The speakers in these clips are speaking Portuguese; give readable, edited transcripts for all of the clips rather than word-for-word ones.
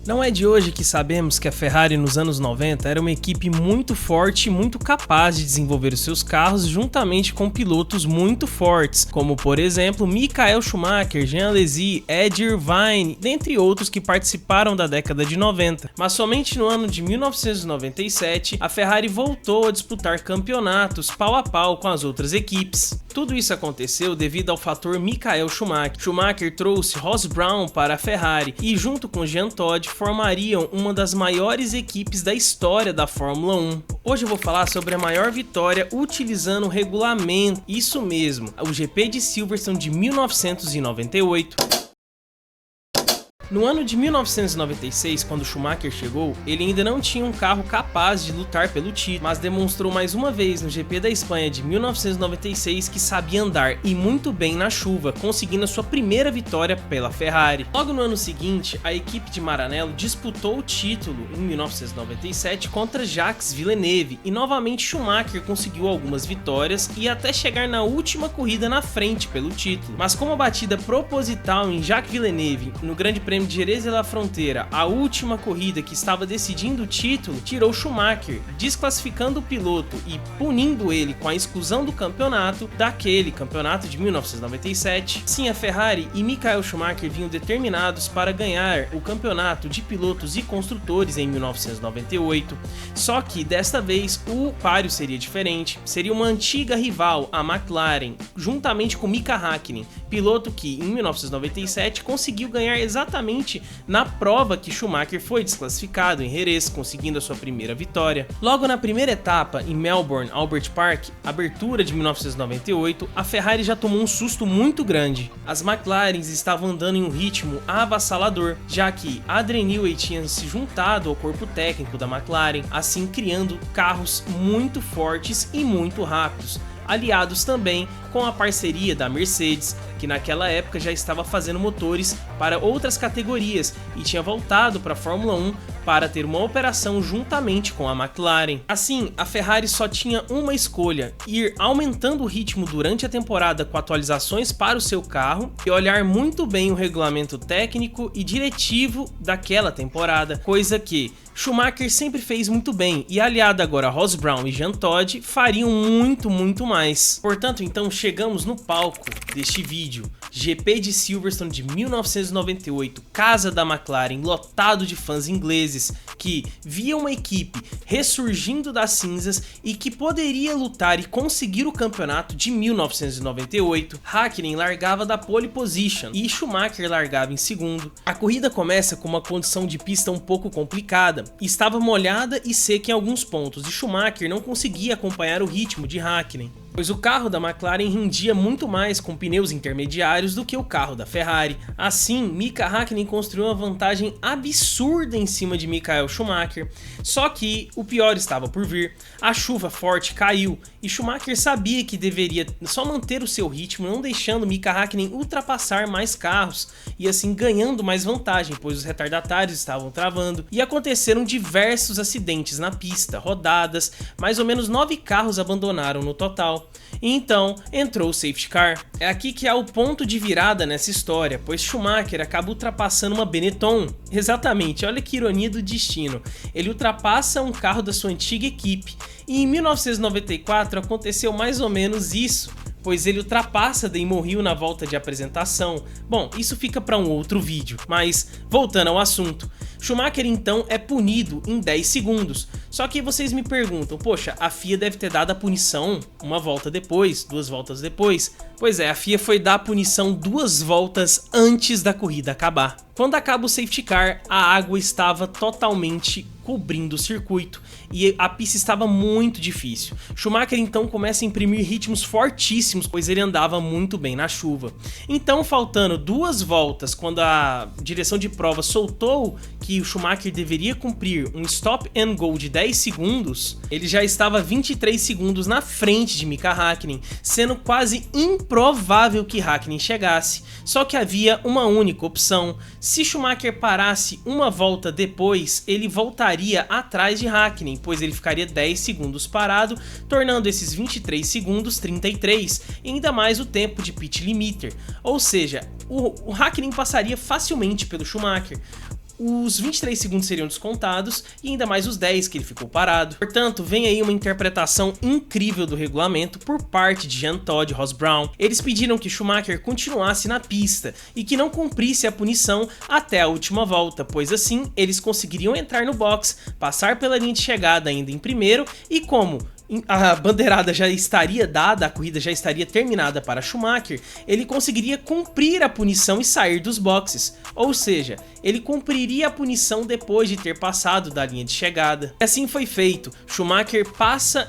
Não é de hoje que sabemos que a Ferrari nos anos 90 era uma equipe muito forte e muito capaz de desenvolver os seus carros juntamente com pilotos muito fortes, como por exemplo Michael Schumacher, Jean Alesi, Ed Irvine, dentre outros que participaram da década de 90. Mas somente no ano de 1997 a Ferrari voltou a disputar campeonatos pau a pau com as outras equipes. Tudo isso aconteceu devido ao fator Michael Schumacher. Schumacher trouxe Ross Brown para a Ferrari e junto com Jean Todt formariam uma das maiores equipes da história da Fórmula 1. Hoje eu vou falar sobre a maior vitória utilizando o regulamento, isso mesmo, o GP de Silverstone de 1998. No ano de 1996, quando Schumacher chegou, ele ainda não tinha um carro capaz de lutar pelo título, mas demonstrou mais uma vez no GP da Espanha de 1996 que sabia andar e muito bem na chuva, conseguindo a sua primeira vitória pela Ferrari. Logo no ano seguinte, a equipe de Maranello disputou o título em 1997 contra Jacques Villeneuve e novamente Schumacher conseguiu algumas vitórias e até chegar na última corrida na frente pelo título. Mas com uma batida proposital em Jacques Villeneuve no Grande Prêmio de Jerez de la Frontera, a última corrida que estava decidindo o título, tirou Schumacher, desclassificando o piloto e punindo ele com a exclusão do campeonato daquele campeonato de 1997. Sim, a Ferrari e Michael Schumacher vinham determinados para ganhar o campeonato de pilotos e construtores em 1998, só que desta vez o páreo seria diferente, seria uma antiga rival, a McLaren, juntamente com Mika Häkkinen, piloto que em 1997 conseguiu ganhar exatamente na prova que Schumacher foi desclassificado em Jerez, conseguindo a sua primeira vitória. Logo na primeira etapa, em Melbourne Albert Park, abertura de 1998, a Ferrari já tomou um susto muito grande. As McLarens estavam andando em um ritmo avassalador, já que Adrian Newey tinha se juntado ao corpo técnico da McLaren, assim criando carros muito fortes e muito rápidos, aliados também com a parceria da Mercedes, que naquela época já estava fazendo motores para outras categorias e tinha voltado para a Fórmula 1 para ter uma operação juntamente com a McLaren. Assim, a Ferrari só tinha uma escolha: ir aumentando o ritmo durante a temporada com atualizações para o seu carro e olhar muito bem o regulamento técnico e diretivo daquela temporada, coisa que Schumacher sempre fez muito bem e aliado agora a Ross Brown e Jean Todt fariam muito mais. Portanto, então chegamos no palco deste vídeo, GP de Silverstone de 1998, casa da McLaren, lotado de fãs ingleses que via uma equipe ressurgindo das cinzas e que poderia lutar e conseguir o campeonato de 1998. Häkkinen largava da pole position e Schumacher largava em segundo. A corrida começa com uma condição de pista um pouco complicada, estava molhada e seca em alguns pontos e Schumacher não conseguia acompanhar o ritmo de Häkkinen, pois o carro da McLaren rendia muito mais com pneus intermediários do que o carro da Ferrari. Assim, Mika Häkkinen construiu uma vantagem absurda em cima de Michael Schumacher, só que o pior estava por vir. A chuva forte caiu e Schumacher sabia que deveria só manter o seu ritmo, não deixando Mika Häkkinen ultrapassar mais carros e assim ganhando mais vantagem, pois os retardatários estavam travando e aconteceram diversos acidentes na pista, rodadas, mais ou menos 9 carros abandonaram no total. E então entrou o safety car. É aqui que há o ponto de virada nessa história, pois Schumacher acaba ultrapassando uma Benetton. Exatamente, olha que ironia do destino. Ele ultrapassa um carro da sua antiga equipe. E em 1994 aconteceu mais ou menos isso, pois ele ultrapassa Damon Hill na volta de apresentação. Bom, isso fica para um outro vídeo, mas voltando ao assunto. Schumacher então é punido em 10 segundos, só que vocês me perguntam, poxa, a FIA deve ter dado a punição uma volta depois, 2 voltas depois. Pois é, a FIA foi dar a punição 2 voltas antes da corrida acabar. Quando acaba o safety car, a água estava totalmente cobrindo o circuito e a pista estava muito difícil. Schumacher então começa a imprimir ritmos fortíssimos, pois ele andava muito bem na chuva. Então, faltando 2 voltas, quando a direção de prova soltou que o Schumacher deveria cumprir um stop and go de 10 segundos, ele já estava 23 segundos na frente de Mika Häkkinen, sendo quase improvável que Häkkinen chegasse. Só que havia uma única opção: se Schumacher parasse uma volta depois, ele voltaria atrás de Häkkinen, pois ele ficaria 10 segundos parado, tornando esses 23 segundos 33, e ainda mais o tempo de pit limiter. Ou seja, o Häkkinen passaria facilmente pelo Schumacher. os 23 segundos seriam descontados e ainda mais os 10 que ele ficou parado. Portanto, vem aí uma interpretação incrível do regulamento por parte de Jean Todt e Ross Brawn. Eles pediram que Schumacher continuasse na pista e que não cumprisse a punição até a última volta, pois assim eles conseguiriam entrar no box, passar pela linha de chegada ainda em primeiro e como a bandeirada já estaria dada, a corrida já estaria terminada para Schumacher, ele conseguiria cumprir a punição e sair dos boxes, ou seja, ele cumpriria a punição depois de ter passado da linha de chegada. E assim foi feito, Schumacher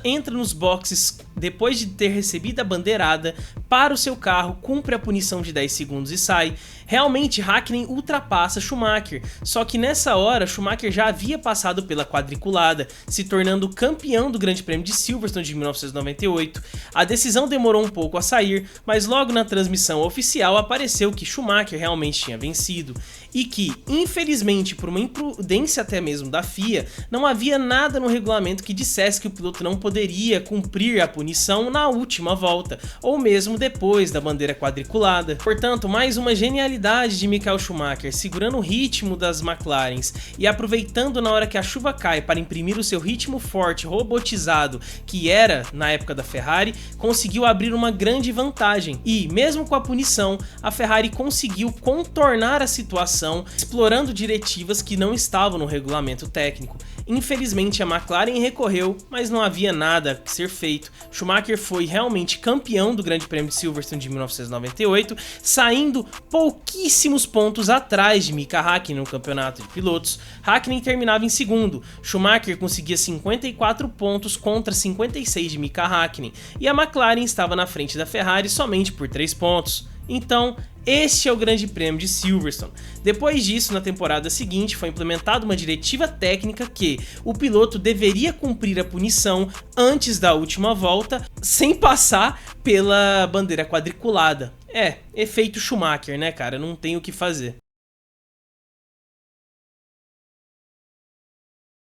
entra nos boxes depois de ter recebido a bandeirada, para o seu carro, cumpre a punição de 10 segundos e sai. Realmente Hakkinen ultrapassa Schumacher, só que nessa hora Schumacher já havia passado pela quadriculada, se tornando campeão do Grande Prêmio de Silverstone de 1998. A decisão demorou um pouco a sair, mas logo na transmissão oficial apareceu que Schumacher realmente tinha vencido e que, infelizmente, por uma imprudência até mesmo da FIA, não havia nada no regulamento que dissesse que o piloto não poderia cumprir a punição na última volta, ou mesmo depois da bandeira quadriculada. Portanto, mais uma genialidade de Michael Schumacher, segurando o ritmo das McLarens e aproveitando na hora que a chuva cai para imprimir o seu ritmo forte, robotizado, que era na época da Ferrari, conseguiu abrir uma grande vantagem. E, mesmo com a punição, a Ferrari conseguiu contornar a situação, explorando diretivas que não estavam no regulamento técnico. Infelizmente a McLaren recorreu, mas não havia nada a ser feito. Schumacher foi realmente campeão do Grande Prêmio de Silverstone de 1998, saindo pouquíssimos pontos atrás de Mika Hakkinen no campeonato de pilotos. Hakkinen terminava em segundo, Schumacher conseguia 54 pontos contra 56 de Mika Hakkinen, e a McLaren estava na frente da Ferrari somente por 3 pontos. Então, este é o Grande Prêmio de Silverstone. Depois disso, na temporada seguinte, foi implementada uma diretiva técnica que o piloto deveria cumprir a punição antes da última volta, sem passar pela bandeira quadriculada. Efeito Schumacher, né, cara? Não tem o que fazer.